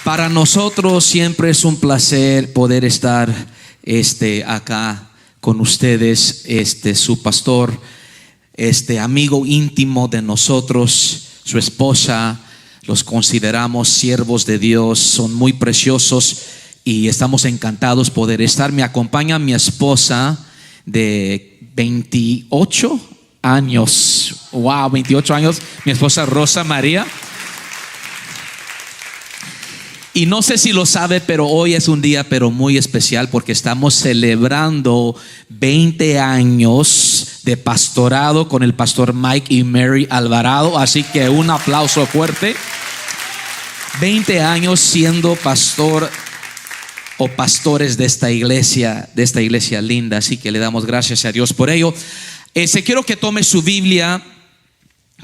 Para nosotros siempre es un placer poder estar acá con ustedes, su pastor, amigo íntimo de nosotros, su esposa. Los consideramos siervos de Dios, son muy preciosos y estamos encantados poder estar. Me acompaña mi esposa de 28 años. Wow, 28 años, mi esposa Rosa María. Y no sé si lo sabe, pero hoy es un día muy especial porque estamos celebrando 20 años de pastorado con el pastor Mike y Mary Alvarado. Así que un aplauso fuerte. 20 años siendo pastor o pastores de esta iglesia linda. Así que le damos gracias a Dios por ello. Quiero que tome su Biblia.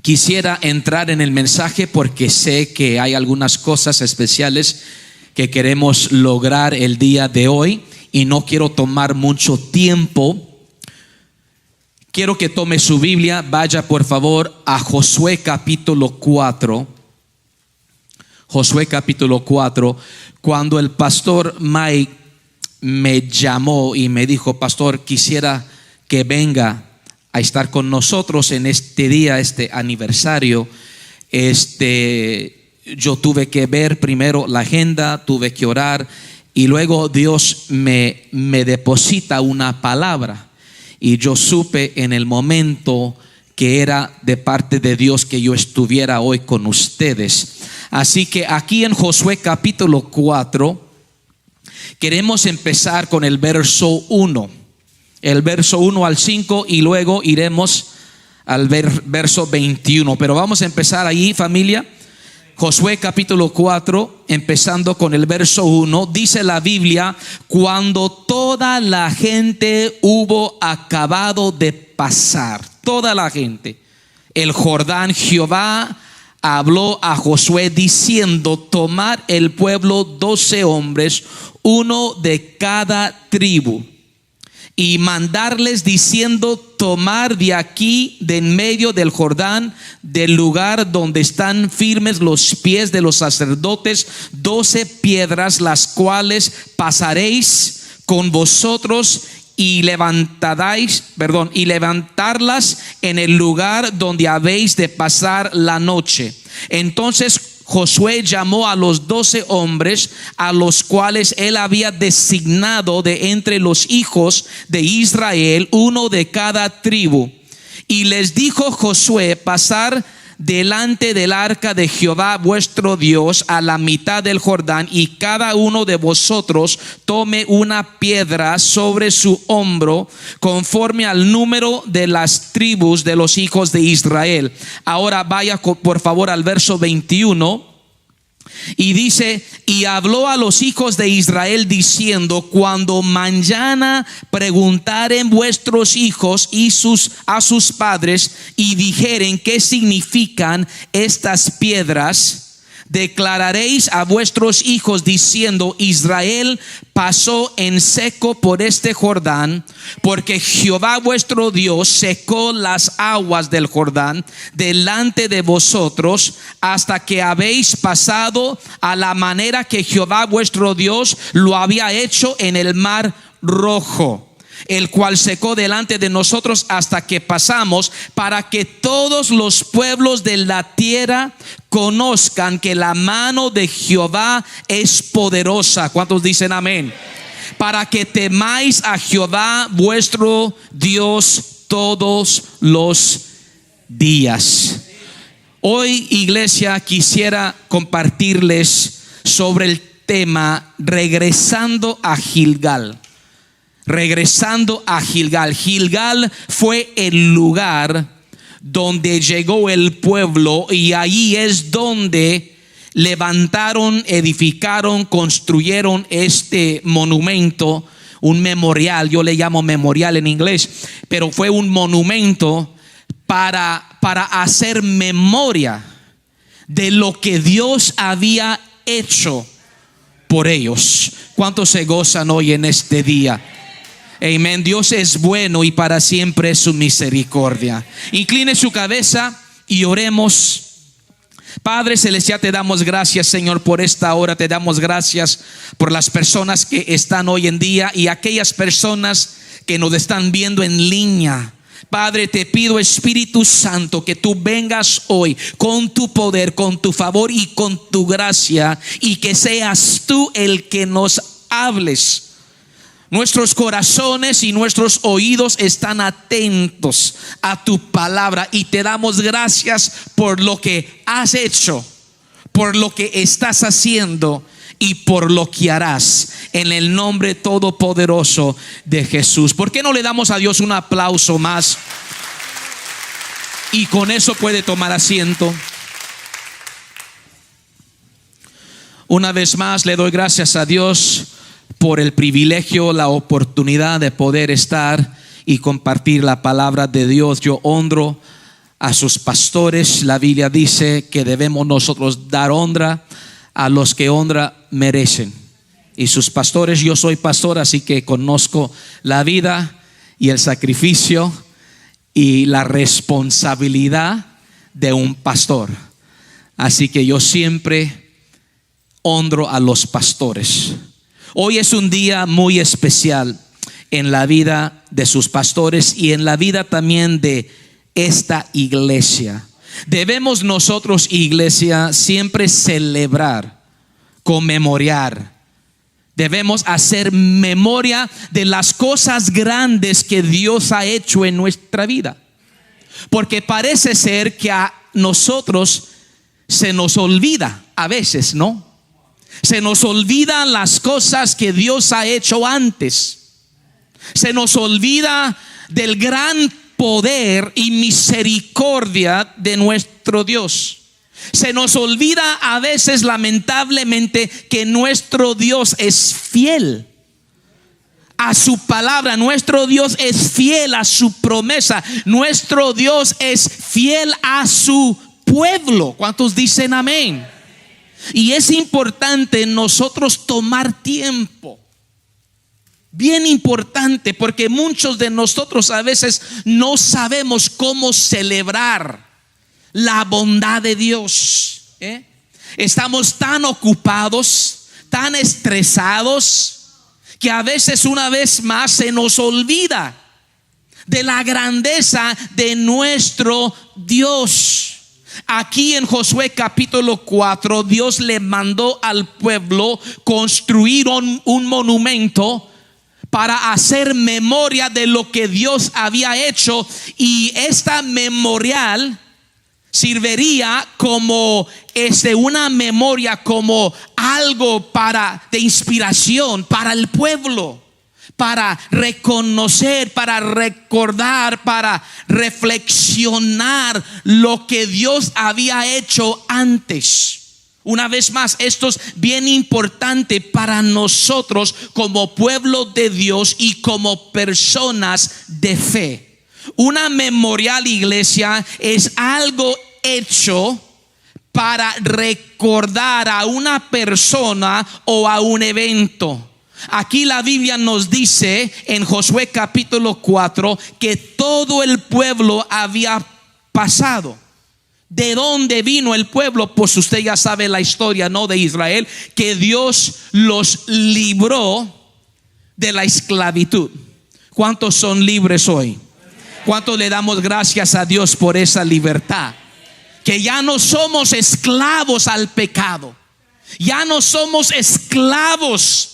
Quisiera entrar en el mensaje porque sé que hay algunas cosas especiales que queremos lograr el día de hoy y no quiero tomar mucho tiempo. Quiero que tome su Biblia, vaya por favor a Josué capítulo 4. Josué capítulo 4. Cuando el pastor Mike me llamó y me dijo: pastor, quisiera que venga a estar con nosotros en este día, aniversario, yo tuve que ver primero la agenda, tuve que orar y luego Dios me deposita una palabra y yo supe en el momento que era de parte de Dios que yo estuviera hoy con ustedes. Así que aquí en Josué capítulo 4 queremos empezar con el verso 1. El verso 1 al 5 y luego iremos al verso 21. Pero vamos a empezar ahí, familia. Josué capítulo 4, empezando con el verso 1. Dice la Biblia: cuando toda la gente hubo acabado de pasar, toda la gente, el Jordán, Jehová habló a Josué diciendo: tomad el pueblo 12 hombres, uno de cada tribu, y mandarles diciendo: tomar de aquí, de en medio del Jordán, del lugar donde están firmes los pies de los sacerdotes, 12 piedras, las cuales pasaréis con vosotros y levantarlas en el lugar donde habéis de pasar la noche. Entonces Josué llamó a los 12 hombres a los cuales él había designado de entre los hijos de Israel, uno de cada tribu. Y les dijo Josué: pasar delante del arca de Jehová vuestro Dios a la mitad del Jordán, y cada uno de vosotros tome una piedra sobre su hombro conforme al número de las tribus de los hijos de Israel. Ahora vaya por favor al verso 21. Y dice: y habló a los hijos de Israel diciendo: cuando mañana preguntaren vuestros hijos y a sus padres y dijeren: ¿qué significan estas piedras? Declararéis a vuestros hijos diciendo: Israel pasó en seco por este Jordán, porque Jehová vuestro Dios secó las aguas del Jordán delante de vosotros, hasta que habéis pasado a la manera que Jehová vuestro Dios lo había hecho en el mar Rojo, el cual secó delante de nosotros hasta que pasamos, para que todos los pueblos de la tierra conozcan que la mano de Jehová es poderosa. ¿Cuántos dicen amén? Para que temáis a Jehová vuestro Dios todos los días. Hoy, iglesia, quisiera compartirles sobre el tema regresando a Gilgal. Regresando a Gilgal. Gilgal fue el lugar donde llegó el pueblo, y ahí es donde levantaron, edificaron, construyeron este monumento, un memorial. Yo le llamo memorial en inglés, pero fue un monumento para hacer memoria de lo que Dios había hecho por ellos. ¿Cuántos se gozan hoy en este día? Amén. Dios es bueno y para siempre es su misericordia. Incline su cabeza y oremos. Padre celestial, te damos gracias, Señor, por esta hora. Te damos gracias por las personas que están hoy en día y aquellas personas que nos están viendo en línea. Padre, te pido, Espíritu Santo, que tú vengas hoy con tu poder, con tu favor y con tu gracia, y que seas tú el que nos hables. Nuestros corazones y nuestros oídos están atentos a tu palabra, y te damos gracias por lo que has hecho, por lo que estás haciendo y por lo que harás, en el nombre todopoderoso de Jesús. ¿Por qué no le damos a Dios un aplauso más? Y con eso puede tomar asiento. Una vez más le doy gracias a Dios por el privilegio, la oportunidad de poder estar y compartir la palabra de Dios. Yo honro a sus pastores. La Biblia dice que debemos nosotros dar honra a los que honra merecen. Y sus pastores, yo soy pastor, así que conozco la vida y el sacrificio y la responsabilidad de un pastor. Así que yo siempre honro a los pastores. Hoy es un día muy especial en la vida de sus pastores y en la vida también de esta iglesia. Debemos nosotros, iglesia, siempre celebrar, conmemorar. Debemos hacer memoria de las cosas grandes que Dios ha hecho en nuestra vida. Porque parece ser que a nosotros se nos olvida a veces, ¿no? Se nos olvidan las cosas que Dios ha hecho antes. Se nos olvida del gran poder y misericordia de nuestro Dios. Se nos olvida a veces, lamentablemente, que nuestro Dios es fiel a su palabra. Nuestro Dios es fiel a su promesa. Nuestro Dios es fiel a su pueblo. ¿Cuántos dicen amén? Y es importante nosotros tomar tiempo. Bien importante, porque muchos de nosotros a veces no sabemos cómo celebrar la bondad de Dios. Estamos tan ocupados, tan estresados, que a veces, una vez más, se nos olvida de la grandeza de nuestro Dios. Aquí en Josué capítulo 4, Dios le mandó al pueblo construir un monumento para hacer memoria de lo que Dios había hecho. Y esta memorial serviría como una memoria, como algo de inspiración para el pueblo, para reconocer, para recordar, para reflexionar lo que Dios había hecho antes. Una vez más, esto es bien importante para nosotros como pueblo de Dios y como personas de fe. Una memorial, iglesia, es algo hecho para recordar a una persona o a un evento. Aquí la Biblia nos dice en Josué capítulo 4 que todo el pueblo había pasado. ¿De dónde vino el pueblo? Pues usted ya sabe la historia, ¿no? De Israel, que Dios los libró de la esclavitud. ¿Cuántos son libres hoy? ¿Cuántos le damos gracias a Dios por esa libertad? Que ya no somos esclavos al pecado, ya no somos esclavos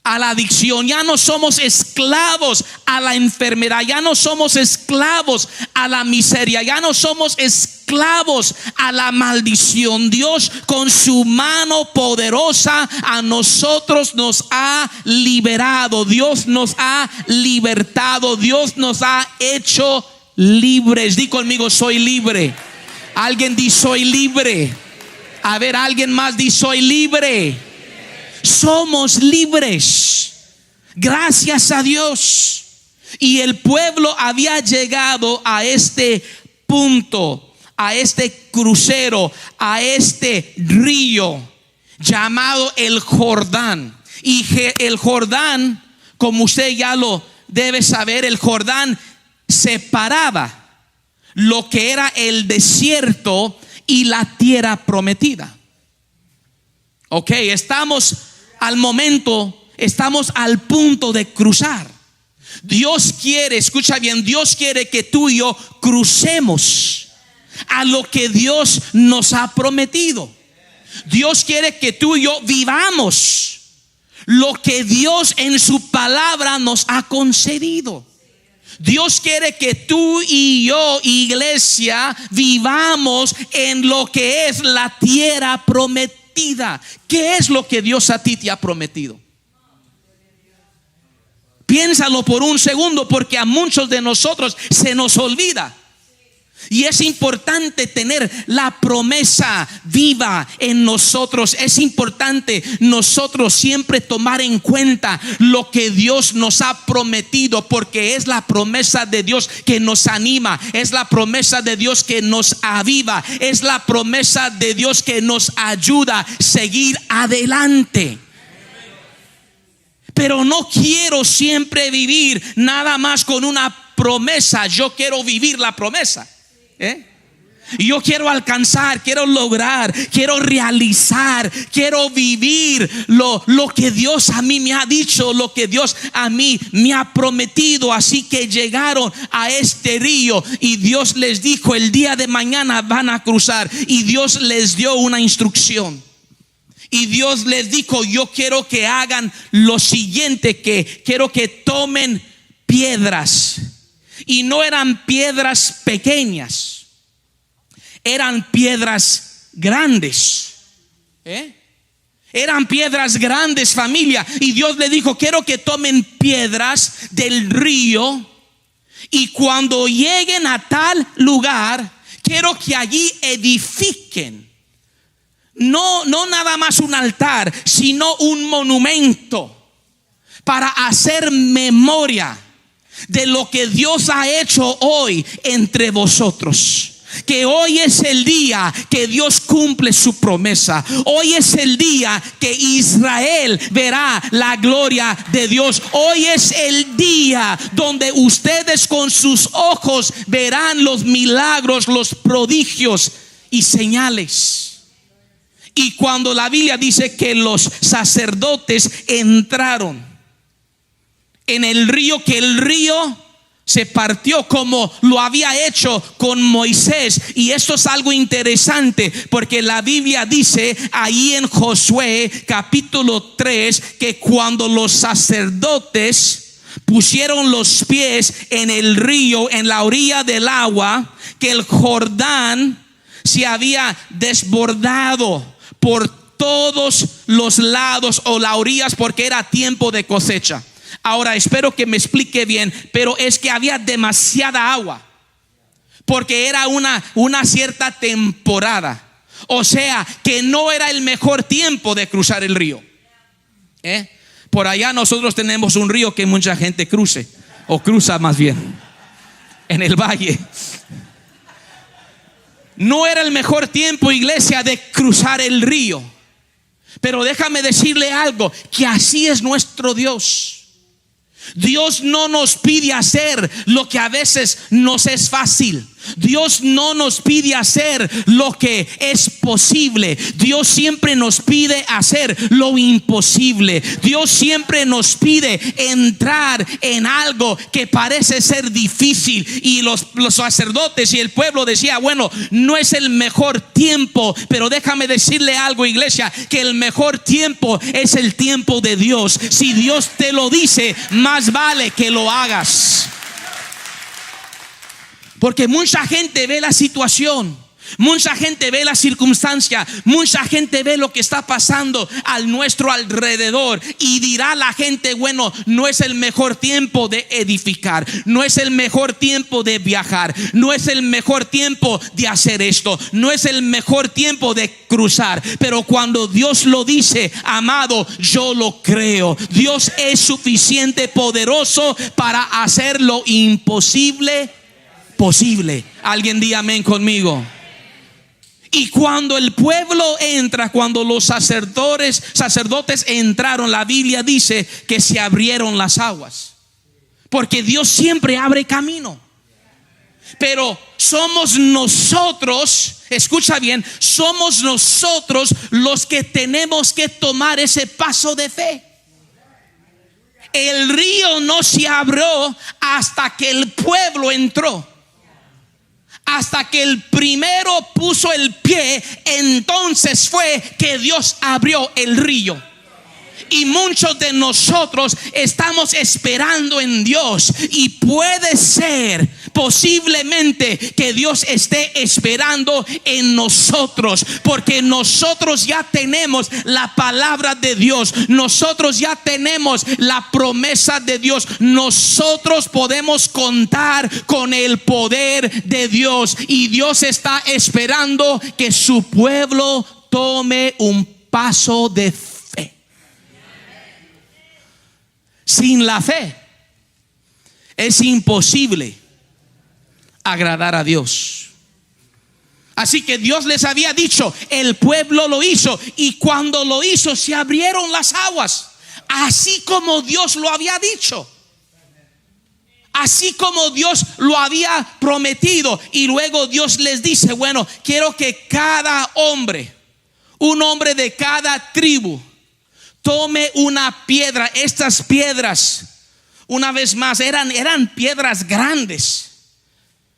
a la adicción, ya no somos esclavos a la enfermedad, ya no somos esclavos a la miseria, ya no somos esclavos a la maldición. Dios, con su mano poderosa, a nosotros nos ha liberado. Dios nos ha libertado. Dios nos ha hecho libres. Di conmigo: soy libre. Alguien dice: soy libre. A ver, alguien más dice: soy libre. Somos libres, gracias a Dios. Y el pueblo había llegado a este punto, a este crucero, a este río llamado el Jordán. Y el Jordán, como usted ya lo debe saber, el Jordán separaba lo que era el desierto y la tierra prometida. Ok, estamos al punto de cruzar. Dios quiere, escucha bien, Dios quiere que tú y yo crucemos a lo que Dios nos ha prometido. Dios quiere que tú y yo vivamos lo que Dios en su palabra nos ha concedido. Dios quiere que tú y yo, iglesia, vivamos en lo que es la tierra prometida. ¿Qué es lo que Dios a ti te ha prometido? Piénsalo por un segundo, porque a muchos de nosotros se nos olvida. Y es importante tener la promesa viva en nosotros. Es importante nosotros siempre tomar en cuenta lo que Dios nos ha prometido, porque es la promesa de Dios que nos anima, es la promesa de Dios que nos aviva, es la promesa de Dios que nos ayuda a seguir adelante. Pero no quiero siempre vivir nada más con una promesa. Yo quiero vivir la promesa. Yo quiero alcanzar, quiero lograr, quiero realizar, quiero vivir lo que Dios a mí me ha dicho, lo que Dios a mí me ha prometido. Así que llegaron a este río y Dios les dijo: el día de mañana van a cruzar. Y Dios les dio una instrucción. Y Dios les dijo: yo quiero que hagan lo siguiente, que quiero que tomen piedras. Y no eran piedras pequeñas, eran piedras grandes. Eran piedras grandes, familia. Y Dios le dijo: quiero que tomen piedras del río, y cuando lleguen a tal lugar, quiero que allí edifiquen. No nada más un altar, sino un monumento para hacer memoria de lo que Dios ha hecho hoy entre vosotros. Que hoy es el día que Dios cumple su promesa. Hoy es el día que Israel verá la gloria de Dios. Hoy es el día donde ustedes con sus ojos verán los milagros, los prodigios y señales. Y cuando la Biblia dice que los sacerdotes entraron en el río, que el río se partió como lo había hecho con Moisés. Y esto es algo interesante, porque la Biblia dice ahí en Josué capítulo 3 que cuando los sacerdotes pusieron los pies en el río, en la orilla del agua, que el Jordán se había desbordado por todos los lados o las orillas, porque era tiempo de cosecha. Ahora espero que me explique bien, pero es que había demasiada agua, porque era una cierta temporada. O sea que no era el mejor tiempo de cruzar el río. Por allá nosotros tenemos un río que mucha gente cruza más bien, en el valle. No era el mejor tiempo, iglesia, de cruzar el río. Pero déjame decirle algo, que así es nuestro Dios. Dios no nos pide hacer lo que a veces nos es fácil. Dios no nos pide hacer lo que es posible. Dios siempre nos pide hacer lo imposible. Dios siempre nos pide entrar en algo que parece ser difícil. Y los sacerdotes y el pueblo decía: bueno, no es el mejor tiempo. Pero déjame decirle algo, iglesia, que el mejor tiempo es el tiempo de Dios. Si Dios te lo dice, más vale que lo hagas. Porque mucha gente ve la situación, mucha gente ve la circunstancia, mucha gente ve lo que está pasando a nuestro alrededor, y dirá la gente: bueno, no es el mejor tiempo de edificar, no es el mejor tiempo de viajar, no es el mejor tiempo de hacer esto, no es el mejor tiempo de cruzar. Pero cuando Dios lo dice, amado, yo lo creo. Dios es suficiente poderoso para hacer lo imposible posible. Alguien diga amén conmigo. Y cuando el pueblo entra, cuando los sacerdotes entraron, la Biblia dice que se abrieron las aguas. Porque Dios siempre abre camino. Pero somos nosotros, escucha bien, somos nosotros los que tenemos que tomar ese paso de fe. El río no se abrió hasta que el pueblo entró. Hasta que el primero puso el pie, entonces fue que Dios abrió el río. Y muchos de nosotros estamos esperando en Dios. Y puede ser posiblemente que Dios esté esperando en nosotros, porque nosotros ya tenemos la palabra de Dios. Nosotros ya tenemos la promesa de Dios. Nosotros podemos contar con el poder de Dios. Y Dios está esperando que su pueblo tome un paso de fe. Sin la fe es imposible agradar a Dios. Así que Dios les había dicho, el pueblo lo hizo, y cuando lo hizo se abrieron las aguas, así como Dios lo había dicho, así como Dios lo había prometido. Y luego Dios les dice, bueno, quiero que cada hombre, un hombre de cada tribu, tome una piedra. Estas piedras, una vez más, eran piedras grandes.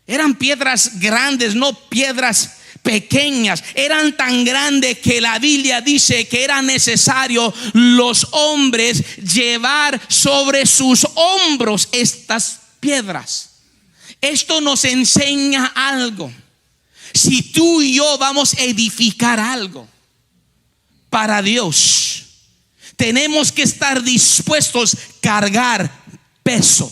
Eran piedras grandes, no piedras pequeñas. Eran tan grandes que la Biblia dice que era necesario los hombres llevar sobre sus hombros estas piedras. Esto nos enseña algo. Si tú y yo vamos a edificar algo para Dios, tenemos que estar dispuestos a cargar peso.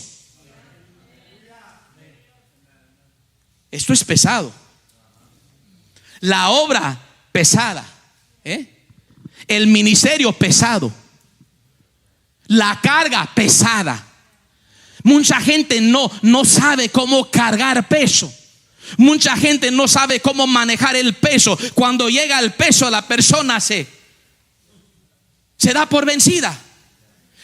Esto es pesado. La obra pesada, el ministerio pesado, la carga pesada. Mucha gente no sabe cómo cargar peso. Mucha gente no sabe cómo manejar el peso. Cuando llega el peso, la persona se da por vencida.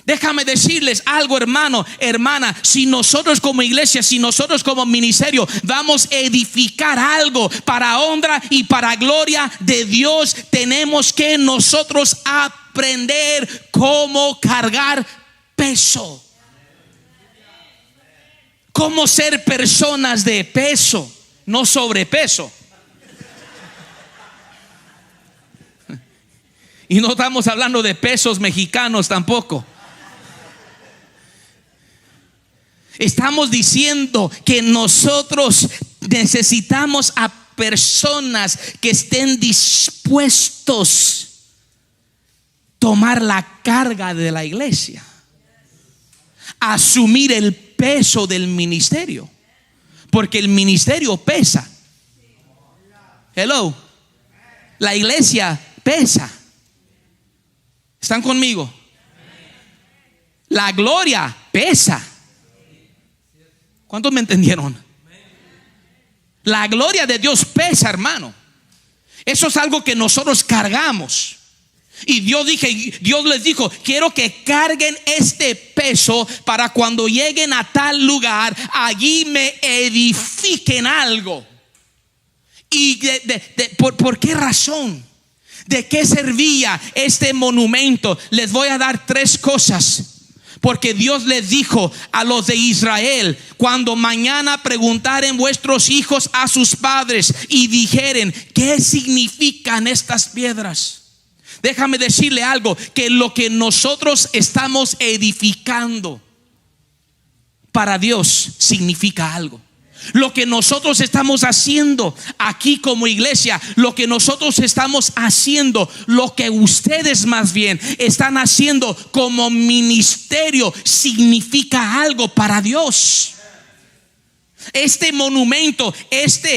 Déjame decirles algo, hermano, hermana. Si nosotros como iglesia, si nosotros como ministerio vamos a edificar algo para honra y para gloria de Dios, tenemos que nosotros aprender cómo cargar peso, cómo ser personas de peso, no sobrepeso. Y no estamos hablando de pesos mexicanos tampoco. Estamos diciendo que nosotros necesitamos a personas que estén dispuestos a tomar la carga de la iglesia, a asumir el peso del ministerio, porque el ministerio pesa. Hello, la iglesia pesa. ¿Están conmigo? La gloria pesa. ¿Cuántos me entendieron? La gloria de Dios pesa, hermano. Eso es algo que nosotros cargamos. Y Dios les dijo, quiero que carguen este peso para cuando lleguen a tal lugar, allí me edifiquen algo. ¿Y por qué razón? ¿De qué servía este monumento? Les voy a dar 3 cosas. Porque Dios les dijo a los de Israel, cuando mañana preguntaren vuestros hijos a sus padres y dijeren, ¿qué significan estas piedras? Déjame decirle algo, que lo que nosotros estamos edificando para Dios significa algo. Lo que nosotros estamos haciendo aquí como iglesia, lo que nosotros estamos haciendo, lo que ustedes más bien están haciendo como ministerio, significa algo para Dios. Este monumento, esta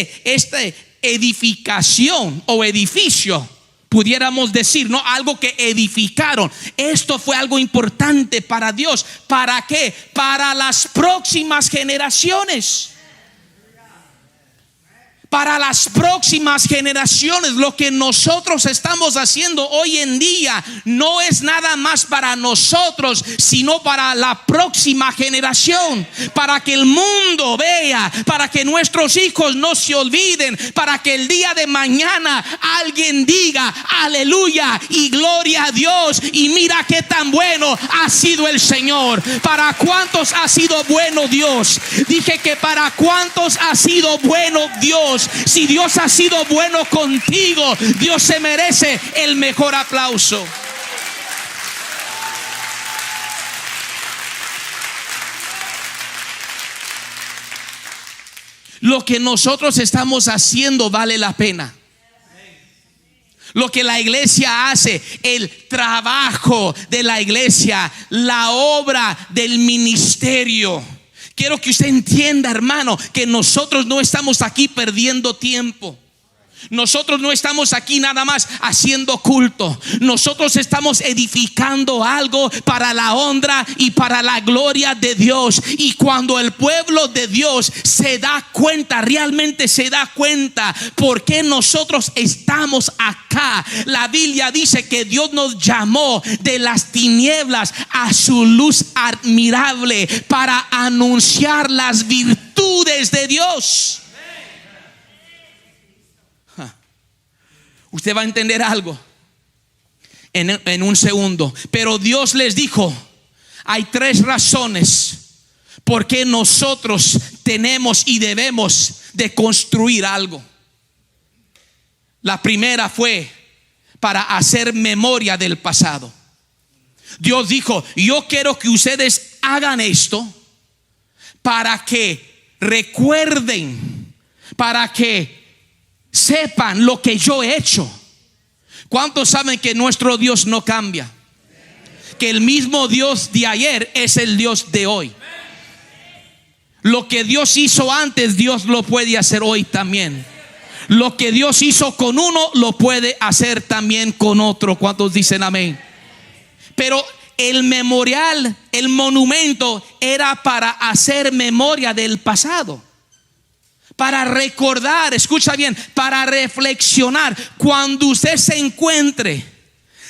edificación o edificio, pudiéramos decir, no, algo que edificaron. Esto fue algo importante para Dios. ¿Para qué? Para las próximas generaciones. para las próximas generaciones. Lo que nosotros estamos haciendo hoy en día no es nada más para nosotros, sino para la próxima generación, para que el mundo vea, para que nuestros hijos no se olviden, para que el día de mañana alguien diga aleluya y gloria a Dios, y mira qué tan bueno ha sido el Señor. ¿Para cuántos ha sido bueno Dios? Dije que para cuántos ha sido bueno Dios. Si Dios ha sido bueno contigo, Dios se merece el mejor aplauso. Lo que nosotros estamos haciendo vale la pena. Lo que la iglesia hace, el trabajo de la iglesia, la obra del ministerio. Quiero que usted entienda, hermano, que nosotros no estamos aquí perdiendo tiempo. Nosotros no estamos aquí nada más haciendo culto. Nosotros estamos edificando algo para la honra y para la gloria de Dios. Y cuando el pueblo de Dios se da cuenta, realmente se da cuenta por qué nosotros estamos acá. La Biblia dice que Dios nos llamó de las tinieblas a su luz admirable para anunciar las virtudes de Dios. Usted va a entender algo en un segundo. Pero Dios les dijo, hay 3 razones por qué nosotros tenemos y debemos de construir algo. La primera fue para hacer memoria del pasado. Dios dijo, yo quiero que ustedes hagan esto para que recuerden, para que sepan lo que yo he hecho. ¿Cuántos saben que nuestro Dios no cambia? Que el mismo Dios de ayer es el Dios de hoy. Lo que Dios hizo antes, Dios lo puede hacer hoy también. Lo que Dios hizo con uno, lo puede hacer también con otro. ¿Cuántos dicen amén? Pero el memorial, el monumento, era para hacer memoria del pasado, para recordar, escucha bien, para reflexionar. Cuando usted se encuentre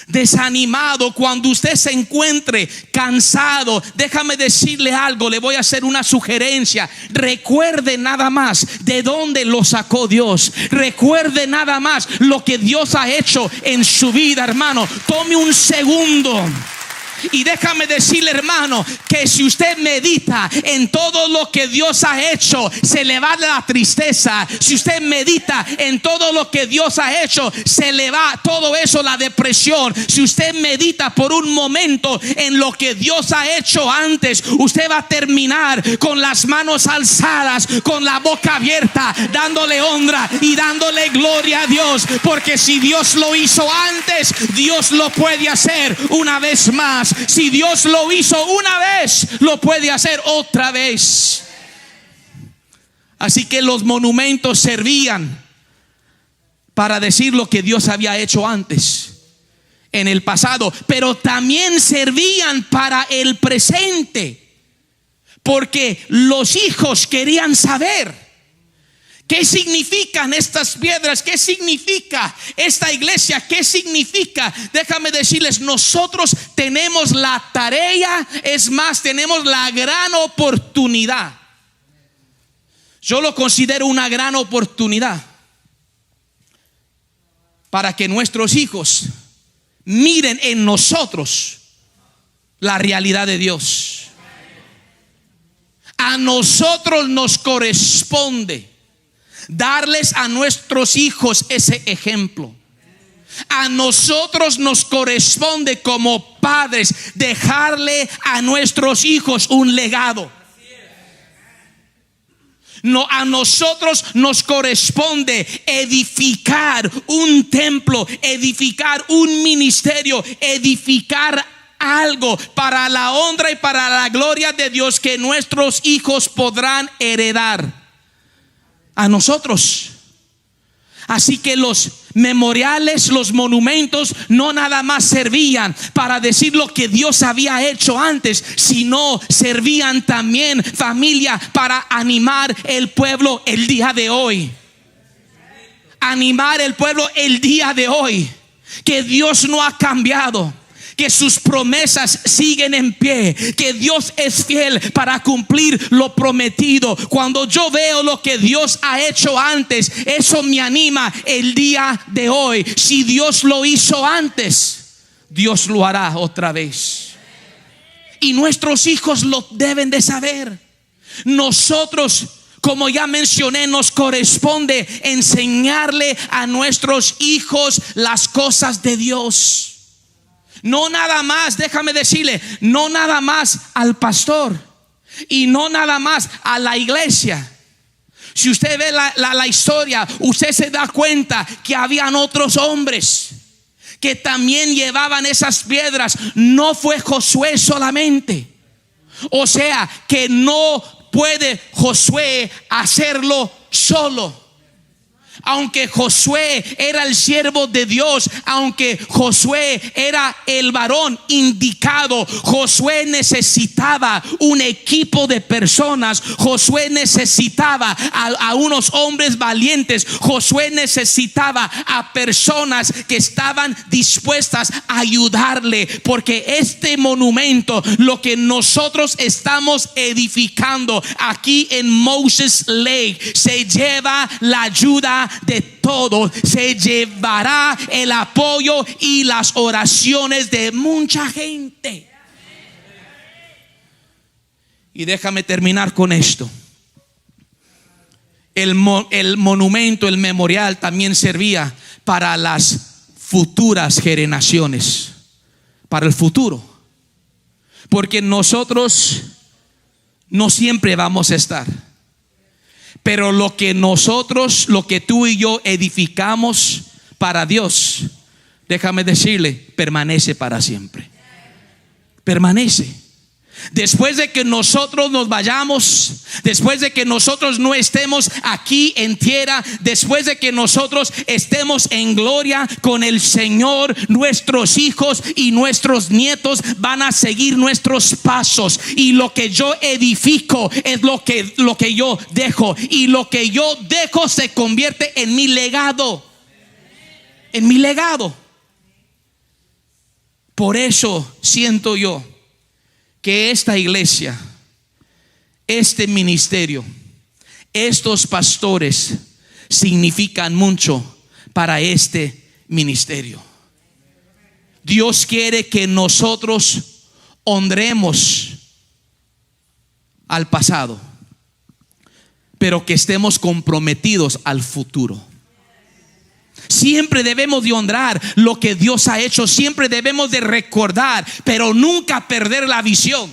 desanimado, cuando usted se encuentre cansado, déjame decirle algo, le voy a hacer una sugerencia. Recuerde nada más de dónde lo sacó Dios. Recuerde nada más lo que Dios ha hecho en su vida, hermano. Tome un segundo. Y déjame decirle, hermano, que si usted medita en todo lo que Dios ha hecho, se le va la tristeza. Si usted medita en todo lo que Dios ha hecho, se le va todo eso, la depresión. Si usted medita por un momento en lo que Dios ha hecho antes, usted va a terminar con las manos alzadas, con la boca abierta, dándole honra y dándole gloria a Dios. Porque si Dios lo hizo antes, Dios lo puede hacer una vez más. Si Dios lo hizo una vez, lo puede hacer otra vez. Así que los monumentos servían para decir lo que Dios había hecho antes, en el pasado, pero también servían para el presente, porque los hijos querían saber ¿qué significan estas piedras? ¿Qué significa esta iglesia? ¿Qué significa? Déjame decirles, nosotros tenemos la tarea, es más, tenemos la gran oportunidad. Yo lo considero una gran oportunidad para que nuestros hijos miren en nosotros la realidad de Dios. A nosotros nos corresponde darles a nuestros hijos ese ejemplo. A nosotros nos corresponde como padres dejarle a nuestros hijos un legado. No, a nosotros nos corresponde edificar un templo, edificar un ministerio, edificar algo para la honra y para la gloria de Dios que nuestros hijos podrán heredar a nosotros. Así que los memoriales, los monumentos no nada más servían para decir lo que Dios había hecho antes, sino servían también, familia, para animar el pueblo el día de hoy. animar al pueblo el día de hoy, que Dios no ha cambiado, que sus promesas siguen en pie, que Dios es fiel para cumplir lo prometido. Cuando yo veo lo que Dios ha hecho antes, eso me anima el día de hoy. Si Dios lo hizo antes, Dios lo hará otra vez. Y nuestros hijos lo deben de saber. Nosotros, como ya mencioné, nos corresponde enseñarle a nuestros hijos las cosas de Dios. No nada más, déjame decirle, no nada más al pastor y no nada más a la iglesia. Si usted ve la historia, usted se da cuenta que habían otros hombres que también llevaban esas piedras. No fue Josué solamente. O sea que no puede Josué hacerlo solo. Aunque Josué era el siervo de Dios, aunque Josué era el varón indicado, Josué necesitaba un equipo de personas. Josué necesitaba a unos hombres valientes. Josué necesitaba a personas que estaban dispuestas a ayudarle, porque este monumento, lo que nosotros estamos edificando aquí en Moses Lake, se lleva la ayuda de todos, se llevará el apoyo y las oraciones de mucha gente. Y déjame terminar con esto. El monumento, el memorial también servía para las futuras generaciones, para el futuro, porque nosotros no siempre vamos a estar. Pero lo que tú y yo edificamos para Dios, déjame decirle, permanece para siempre. Permanece. Después de que nosotros nos vayamos, después de que nosotros no estemos aquí en tierra, después de que nosotros estemos en gloria con el Señor, nuestros hijos y nuestros nietos van a seguir nuestros pasos. Y lo que yo edifico es lo que yo dejo. Y lo que yo dejo se convierte en mi legado. En mi legado. Por eso siento yo que esta iglesia, este ministerio, estos pastores significan mucho para este ministerio. Dios quiere que nosotros honremos al pasado, pero que estemos comprometidos al futuro. Siempre debemos de honrar lo que Dios ha hecho. Siempre debemos de recordar, pero nunca perder la visión.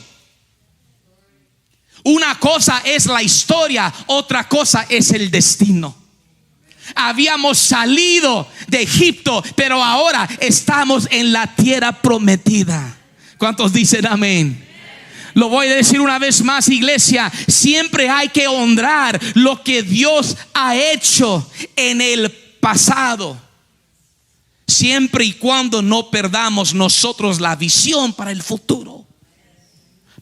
Una cosa es la historia, otra cosa es el destino. Habíamos salido de Egipto, pero ahora estamos en la tierra prometida. ¿Cuántos dicen amén? Lo voy a decir una vez más, iglesia. Siempre hay que honrar lo que Dios ha hecho en el pasado, siempre y cuando no perdamos nosotros la visión para el futuro.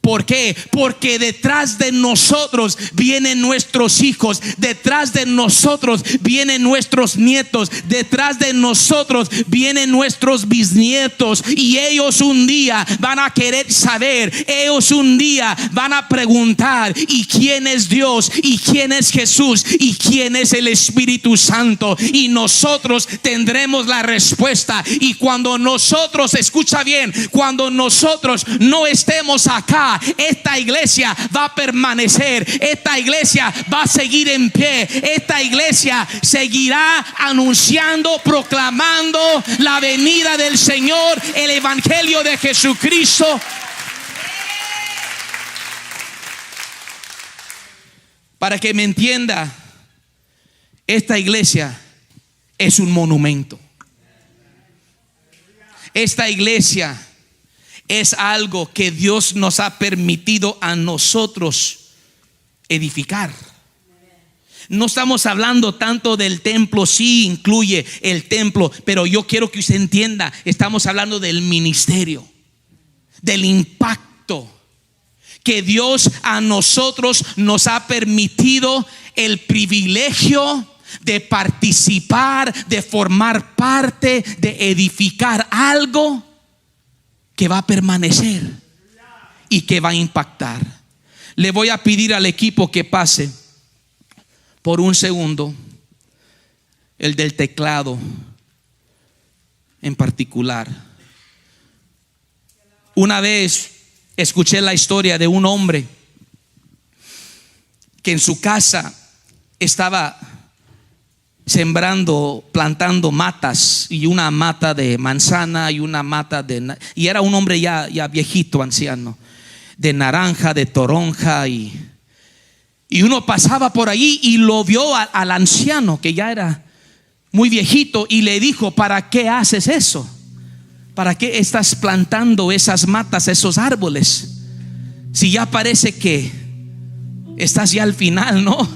¿Por qué? Porque detrás de nosotros vienen nuestros hijos, detrás de nosotros vienen nuestros nietos, detrás de nosotros vienen nuestros bisnietos, y ellos un día van a querer saber, ellos un día van a preguntar: ¿y quién es Dios? ¿Y quién es Jesús? ¿Y quién es el Espíritu Santo? Y nosotros tendremos la respuesta. Y cuando nosotros, escucha bien, cuando nosotros no estemos acá, esta iglesia va a permanecer. Esta iglesia va a seguir en pie. Esta iglesia seguirá anunciando, proclamando la venida del Señor, el evangelio de Jesucristo. Para que me entienda, esta iglesia es un monumento. Esta iglesia es algo que Dios nos ha permitido a nosotros edificar. No estamos hablando tanto del templo. Sí, incluye el templo, pero yo quiero que usted entienda, estamos hablando del ministerio, del impacto que Dios a nosotros nos ha permitido el privilegio de participar, de formar parte, de edificar algo que va a permanecer y que va a impactar. Le voy a pedir al equipo que pase por un segundo, el del teclado en particular. Una vez escuché la historia de un hombre que en su casa estaba sembrando, plantando matas, y una mata de manzana y una mata y era un hombre ya viejito, anciano, de naranja, de toronja, y uno pasaba por allí y lo vio al anciano que ya era muy viejito, y le dijo: ¿para qué haces eso? ¿Para qué estás plantando esas matas, esos árboles, si ya parece que estás ya al final, ¿no?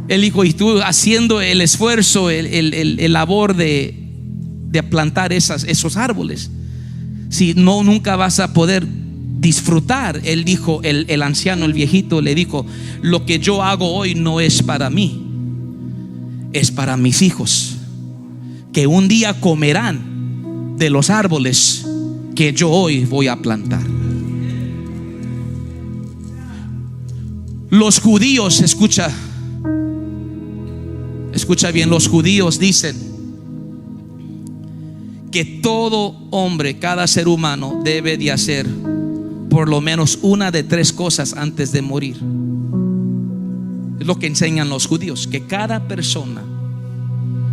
Él dijo: y tú haciendo el esfuerzo, el labor de plantar esos árboles, si no, nunca vas a poder disfrutar. Él dijo, el anciano, el viejito, le dijo: lo que yo hago hoy no es para mí, es para mis hijos, que un día comerán de los árboles que yo hoy voy a plantar. Los judíos, escucha bien, los judíos dicen que todo hombre, cada ser humano, debe de hacer por lo menos una de 3 cosas antes de morir. Es lo que enseñan los judíos, que cada persona,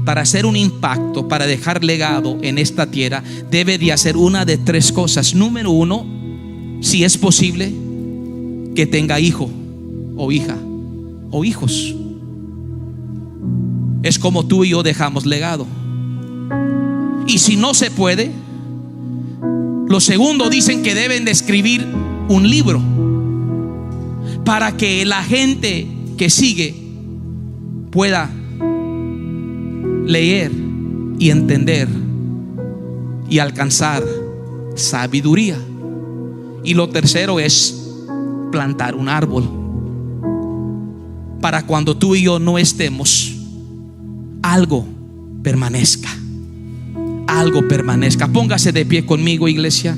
para hacer un impacto, para dejar legado en esta tierra, debe de hacer una de 3 cosas. Número 1, si es posible, que tenga hijo o hija o hijos. Es como tú y yo dejamos legado. Y si no se puede, lo segundo, dicen que deben de escribir un libro para que la gente que sigue pueda leer y entender y alcanzar sabiduría. Y lo tercero es plantar un árbol para cuando tú y yo no estemos, algo permanezca. Algo permanezca. Póngase de pie conmigo, iglesia.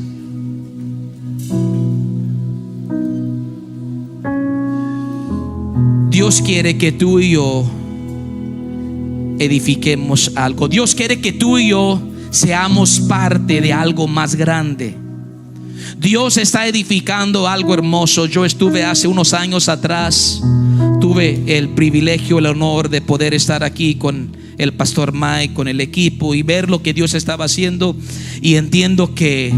Dios quiere que tú y yo edifiquemos algo. Dios quiere que tú y yo seamos parte de algo más grande. Dios está edificando algo hermoso. Yo estuve hace unos años atrás, tuve el privilegio, el honor de poder estar aquí con el pastor Mike, con el equipo, y ver lo que Dios estaba haciendo. Y entiendo que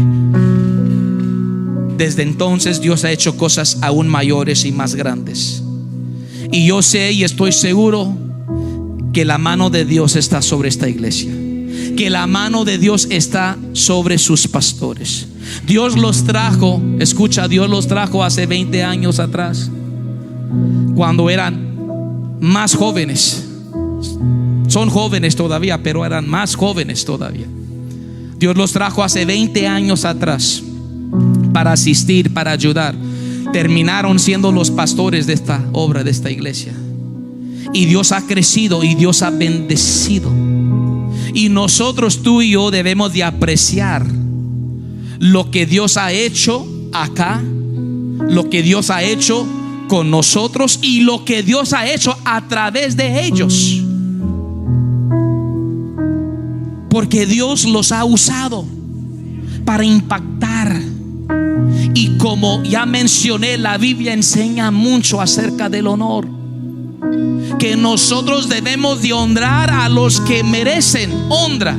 desde entonces Dios ha hecho cosas aún mayores y más grandes. Y yo sé y estoy seguro que la mano de Dios está sobre esta iglesia, que la mano de Dios está sobre sus pastores. Dios los trajo, escucha, Dios los trajo hace 20 años atrás, cuando eran más jóvenes. Son jóvenes todavía, pero eran más jóvenes todavía. Dios los trajo hace 20 años atrás para asistir, para ayudar. Terminaron siendo los pastores de esta obra, de esta iglesia. Y Dios ha crecido y Dios ha bendecido. Y nosotros, tú y yo, debemos de apreciar lo que Dios ha hecho acá, lo que Dios ha hecho con nosotros y lo que Dios ha hecho a través de ellos. Porque Dios los ha usado para impactar. Y como ya mencioné, la Biblia enseña mucho acerca del honor, que nosotros debemos de honrar a los que merecen honra.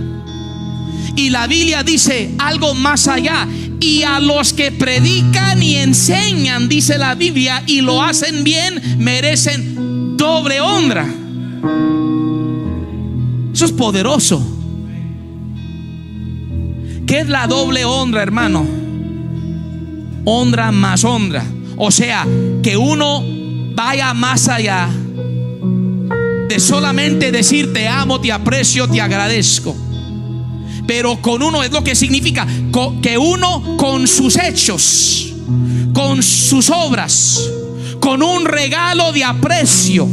Y la Biblia dice algo más allá: y a los que predican y enseñan, dice la Biblia, y lo hacen bien, merecen doble honra. Eso es poderoso. ¿Qué es la doble honra, hermano? Honra más honra. O sea, que uno vaya más allá de solamente decir te amo, te aprecio, te agradezco. Pero con uno es lo que significa que uno con sus hechos, con sus obras, con un regalo de aprecio,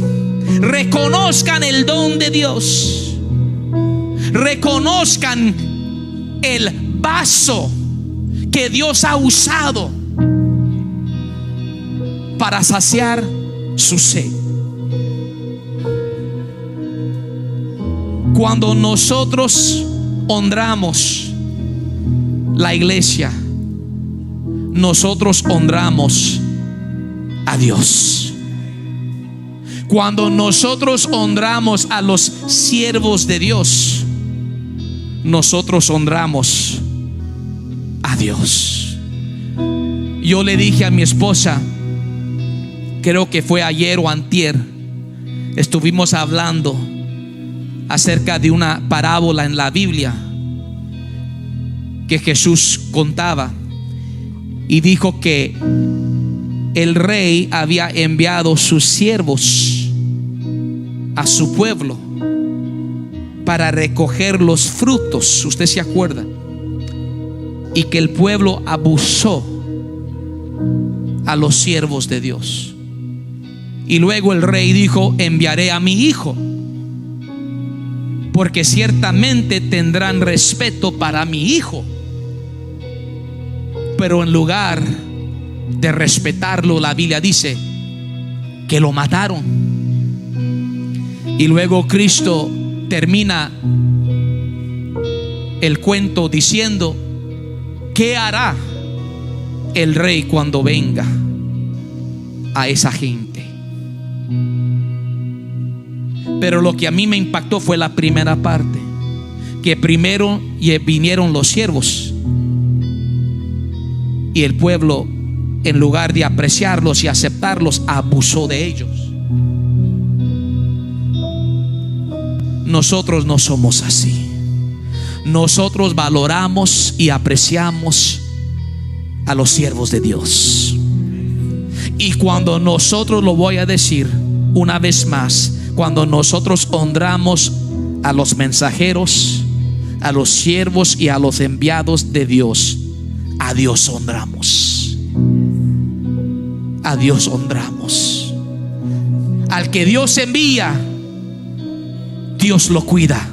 reconozcan el don de Dios, reconozcan el vaso que Dios ha usado para saciar su sed. Cuando nosotros honramos la iglesia, nosotros honramos a Dios. Cuando nosotros honramos a los siervos de Dios, nosotros honramos a Dios. Yo le dije a mi esposa, creo que fue ayer o antier, estuvimos hablando acerca de una parábola en la Biblia que Jesús contaba, y dijo que el rey había enviado sus siervos a su pueblo para recoger los frutos. Usted se acuerda. Y que el pueblo abusó a los siervos de Dios. Y luego el rey dijo: enviaré a mi hijo, porque ciertamente tendrán respeto para mi hijo. Pero en lugar de respetarlo, la Biblia dice que lo mataron. Y luego Cristo termina el cuento diciendo: ¿qué hará el rey cuando venga a esa gente? Pero lo que a mí me impactó fue la primera parte, que primero vinieron los siervos, y el pueblo, en lugar de apreciarlos y aceptarlos, abusó de ellos. Nosotros no somos así. Nosotros valoramos y apreciamos a los siervos de Dios. Y cuando nosotros, lo voy a decir una vez más, cuando nosotros honramos a los mensajeros, a los siervos y a los enviados de Dios, a Dios honramos. A Dios honramos. Al que Dios envía, Dios lo cuida,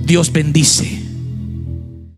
Dios bendice.